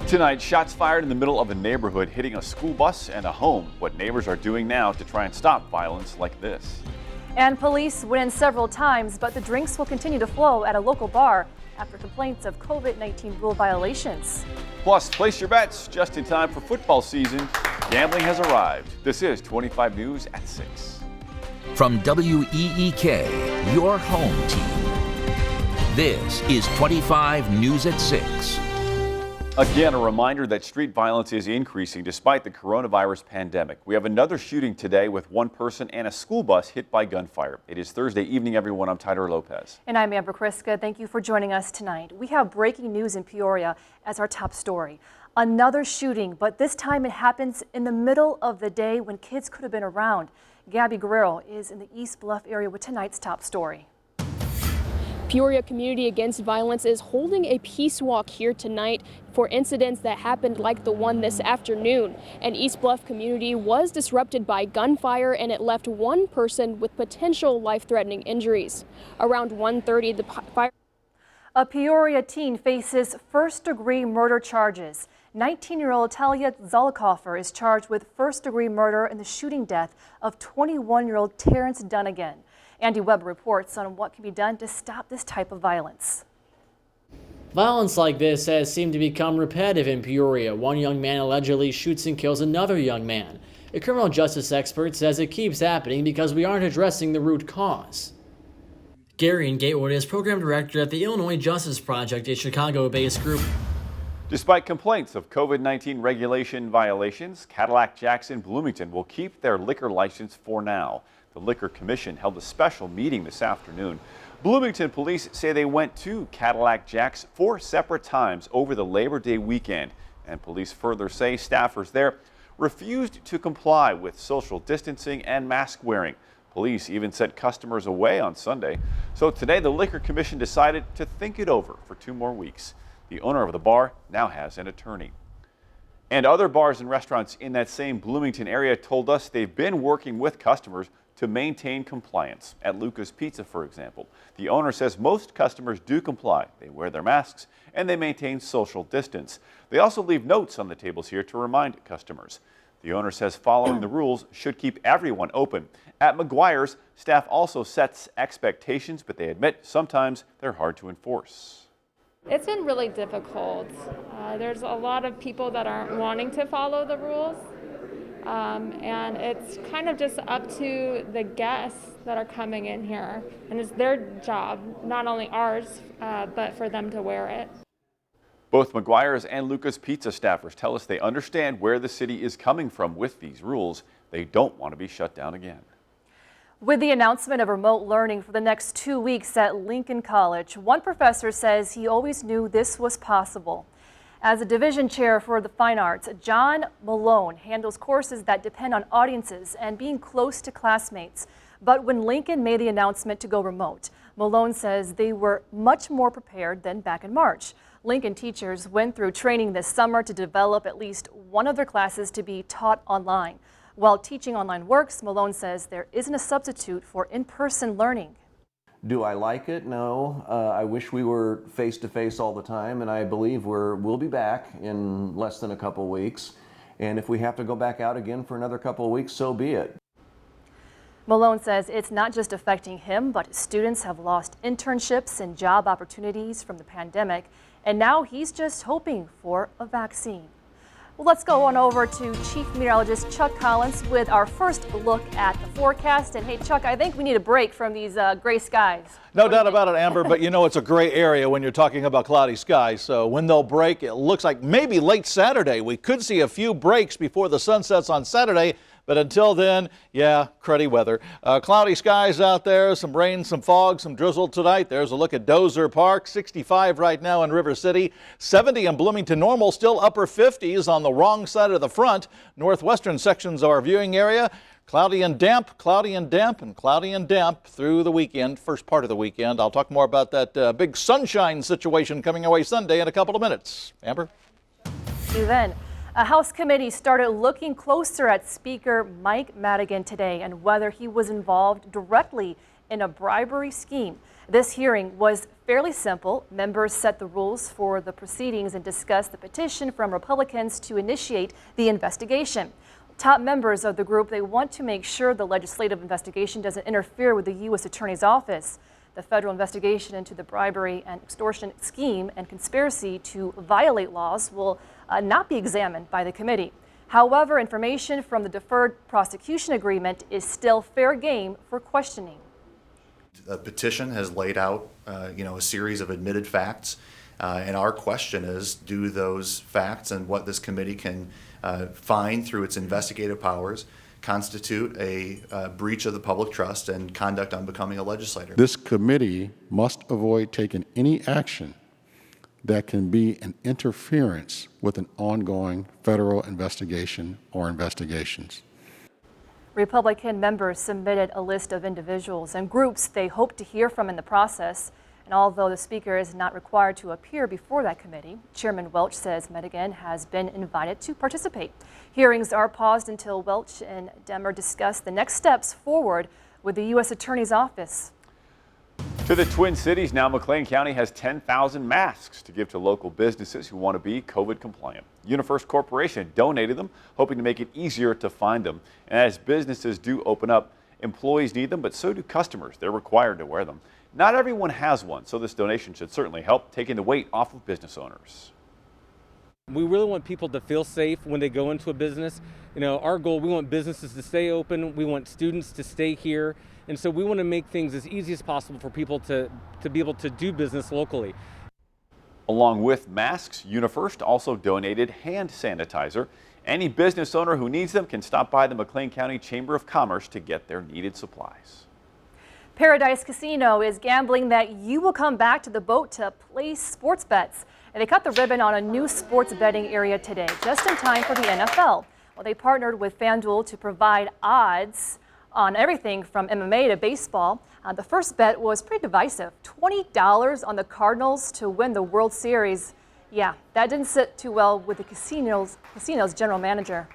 Tonight, shots fired in the middle of a neighborhood hitting a school bus and a home. What neighbors are doing now to try and stop violence like this. And police went in several times, but the drinks will continue to flow at a local bar after complaints of COVID-19 rule violations. Plus, place your bets just in time for football season. Gambling has arrived. This is 25 News at 6. From WEEK, your home team. This is 25 News at 6. Again, a reminder that street violence is increasing despite the coronavirus pandemic. We have another shooting today with one person and a school bus hit by gunfire. It is Thursday evening, everyone. I'm Tyler Lopez. And I'm Amber Kriska. Thank you for joining us tonight. We have breaking news in Peoria as our top story. Another shooting, but this time it happens in the middle of the day when kids could have been around. Gabby Guerrero is in the East Bluff area with tonight's top story. Peoria Community Against Violence is holding a peace walk here tonight for incidents that happened like the one this afternoon. An East Bluff community was disrupted by gunfire and it left one person with potential life-threatening injuries. Around 1:30, the fire. A Peoria teen faces first-degree murder charges. 19-year-old Talia Zolikofer is charged with first-degree murder in the shooting death of 21-year-old Terrence Dunnigan. Andy Webb reports on what can be done to stop this type of violence. Violence like this has seemed to become repetitive in Peoria. One young man allegedly shoots and kills another young man. A criminal justice expert says it keeps happening because we aren't addressing the root cause. Gary Gatewood is program director at the Illinois Justice Project, a Chicago-based group. Despite complaints of COVID-19 regulation violations, Cadillac Jackson Bloomington will keep their liquor license for now. The Liquor Commission held a special meeting this afternoon. Bloomington police say they went to Cadillac Jack's 4 separate times over the Labor Day weekend. And police further say staffers there refused to comply with social distancing and mask wearing. Police even sent customers away on Sunday. So today the Liquor Commission decided to think it over for 2 more weeks. The owner of the bar now has an attorney. And other bars and restaurants in that same Bloomington area told us they've been working with customers to maintain compliance. At Luca's Pizza, for example, the owner says most customers do comply. They wear their masks and they maintain social distance. They also leave notes on the tables here to remind customers. The owner says following the rules should keep everyone open. At McGuire's, staff also sets expectations, but they admit sometimes they're hard to enforce. It's been really difficult. There's a lot of people that aren't wanting to follow the rules. And it's kind of just up to the guests that are coming in here. And it's their job, not only ours, but for them to wear it. Both McGuire's and Luca's Pizza staffers tell us they understand where the city is coming from with these rules. They don't want to be shut down again. With the announcement of remote learning for the next 2 weeks at Lincoln College, one professor says he always knew this was possible. As a division chair for the fine arts, John Malone handles courses that depend on audiences and being close to classmates. But when Lincoln made the announcement to go remote, Malone says they were much more prepared than back in March. Lincoln teachers went through training this summer to develop at least one of their classes to be taught online. While teaching online works, Malone says there isn't a substitute for in-person learning. Do I like it? No. I wish we were face-to-face all the time, and I believe we'll be back in less than a couple weeks. And if we have to go back out again for another couple of weeks, so be it. Malone says it's not just affecting him, but students have lost internships and job opportunities from the pandemic, and now he's just hoping for a vaccine. Well, let's go on over to Chief Meteorologist Chuck Collins with our first look at the forecast. And hey, Chuck, I think we need a break from these gray skies. No doubt about it, Amber, but you know it's a gray area when you're talking about cloudy skies. So when they'll break, it looks like maybe late Saturday. We could see a few breaks before the sun sets on Saturday. But until then, yeah, cruddy weather. Cloudy skies out there, some rain, some fog, some drizzle tonight. There's a look at Dozer Park, 65 right now in River City, 70 in Bloomington. Normal, still upper 50s on the wrong side of the front. Northwestern sections of our viewing area. Cloudy and damp, cloudy and damp, and cloudy and damp through the weekend, first part of the weekend. I'll talk more about that big sunshine situation coming away Sunday in a couple of minutes. Amber? See you then. A House committee started looking closer at Speaker Mike Madigan today and whether he was involved directly in a bribery scheme. This hearing was fairly simple. Members set the rules for the proceedings and discussed the petition from Republicans to initiate the investigation. Top members of the group, they want to make sure the legislative investigation doesn't interfere with the U.S. Attorney's Office. The federal investigation into the bribery and extortion scheme and conspiracy to violate laws will not be examined by the committee. However, information from the deferred prosecution agreement is still fair game for questioning. The petition has laid out, a series of admitted facts, and our question is, do those facts and what this committee can find through its investigative powers constitute a breach of the public trust and conduct on becoming a legislator? This committee must avoid taking any action that can be an interference with an ongoing federal investigation or investigations. Republican members submitted a list of individuals and groups they hope to hear from in the process. And although the Speaker is not required to appear before that committee, Chairman Welch says Madigan has been invited to participate. Hearings are paused until Welch and Demmer discuss the next steps forward with the U.S. Attorney's Office. To the Twin Cities, now McLean County has 10,000 masks to give to local businesses who want to be COVID compliant. UniFirst Corporation donated them, hoping to make it easier to find them. And as businesses do open up, employees need them, but so do customers. They're required to wear them. Not everyone has one, so this donation should certainly help taking the weight off of business owners. We really want people to feel safe when they go into a business. Our goal, we want businesses to stay open. We want students to stay here. And so we want to make things as easy as possible for people to be able to do business locally. Along with masks, UniFirst also donated hand sanitizer. Any business owner who needs them can stop by the McLean County Chamber of Commerce to get their needed supplies. Paradise Casino is gambling that you will come back to the boat to place sports bets. And they cut the ribbon on a new sports betting area today, just in time for the NFL. Well, they partnered with FanDuel to provide odds on everything from MMA to baseball. The first bet was pretty divisive, $20 on the Cardinals to win the World Series. Yeah, that didn't sit too well with the casino's general manager.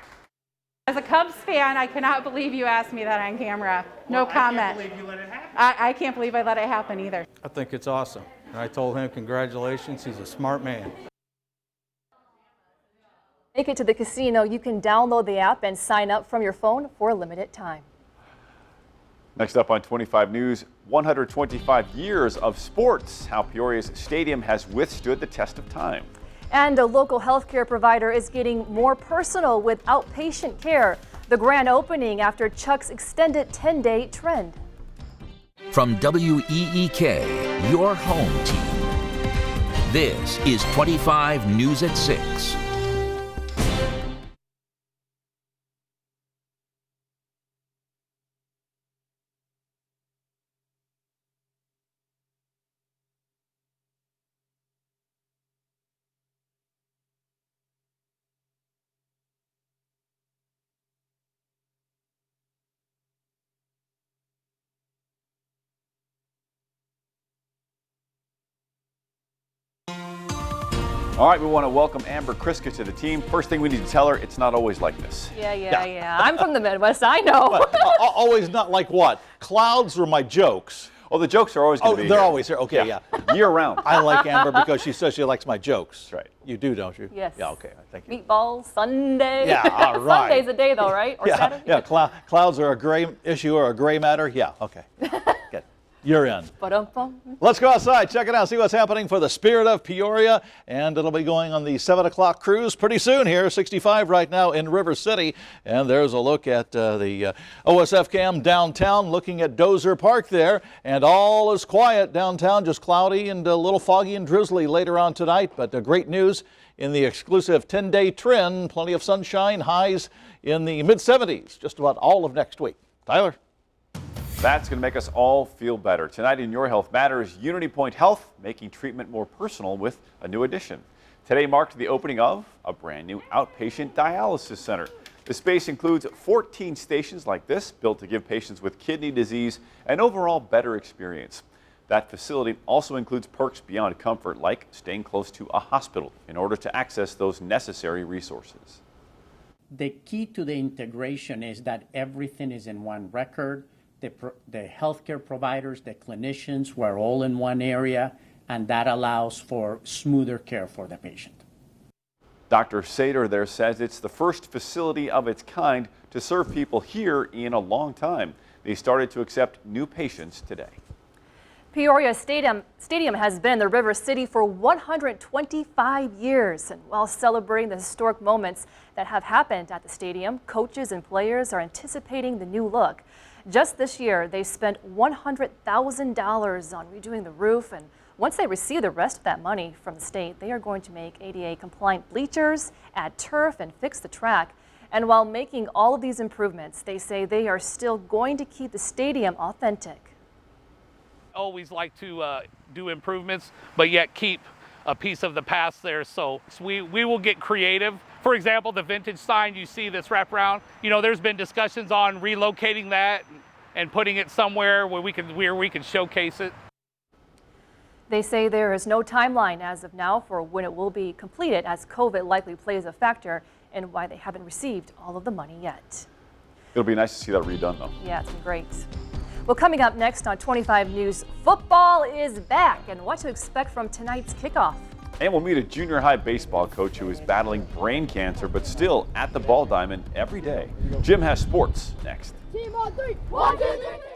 As a Cubs fan, I cannot believe you asked me that on camera. No comment. I can't believe you let it happen. I can't believe I let it happen either. I think it's awesome. And I told him congratulations, he's a smart man. Make it to the casino, you can download the app and sign up from your phone for a limited time. Next up on 25 News, 125 years of sports, how Peoria's stadium has withstood the test of time. And a local healthcare provider is getting more personal with outpatient care. The grand opening after Chuck's extended 10-day trend. From WEEK, your home team. This is 25 News at 6. All right, we want to welcome Amber Kriska to the team. First thing we need to tell her, it's not always like this. Yeah. I'm from the Midwest, I know. Always not like what? Clouds or my jokes? Oh, the jokes are always going to be they're here. always here. Okay, yeah. Year round. I like Amber because she says she likes my jokes. That's right. You do, don't you? Yes. Yeah, okay. Thank you. Meatball Sunday. Yeah, all right. Sunday's a day, though, right? Or Saturday? Yeah, clouds are a gray issue or a gray matter? Yeah, okay. Good. You're in. Let's go outside, check it out, see what's happening for the Spirit of Peoria. And it'll be going on the 7 o'clock cruise pretty soon here, 65 right now in River City. And there's a look at the OSF cam downtown, looking at Dozer Park there. And all is quiet downtown, just cloudy and a little foggy and drizzly later on tonight. But great news in the exclusive 10-day trend, plenty of sunshine, highs in the mid-70s just about all of next week. Tyler? That's going to make us all feel better. Tonight in Your Health Matters, Unity Point Health, making treatment more personal with a new addition. Today marked the opening of a brand new outpatient dialysis center. The space includes 14 stations like this, built to give patients with kidney disease an overall better experience. That facility also includes perks beyond comfort, like staying close to a hospital in order to access those necessary resources. The key to the integration is that everything is in one record. the healthcare providers, the clinicians, we're all in one area, and that allows for smoother care for the patient. Dr. Sater there says it's the first facility of its kind to serve people here in a long time. They started to accept new patients today. Peoria Stadium has been in the River City for 125 years. And while celebrating the historic moments that have happened at the stadium, coaches and players are anticipating the new look. Just this year, they spent $100,000 on redoing the roof, and once they receive the rest of that money from the state, they are going to make ADA-compliant bleachers, add turf, and fix the track. And while making all of these improvements, they say they are still going to keep the stadium authentic. Always like to do improvements, but yet keep a piece of the past there. So we will get creative. For example, the vintage sign you see that's wrapped around, there's been discussions on relocating that and putting it somewhere where we can showcase it. They say there is no timeline as of now for when it will be completed, as COVID likely plays a factor in why they haven't received all of the money yet. It'll be nice to see that redone, though. Yeah, it's been great. Well, coming up next on 25 News, football is back and what to expect from tonight's kickoff. And we'll meet a junior high baseball coach who is battling brain cancer, but still at the Ball Diamond every day. Jim has sports next. Team on three. 1, 2, 3.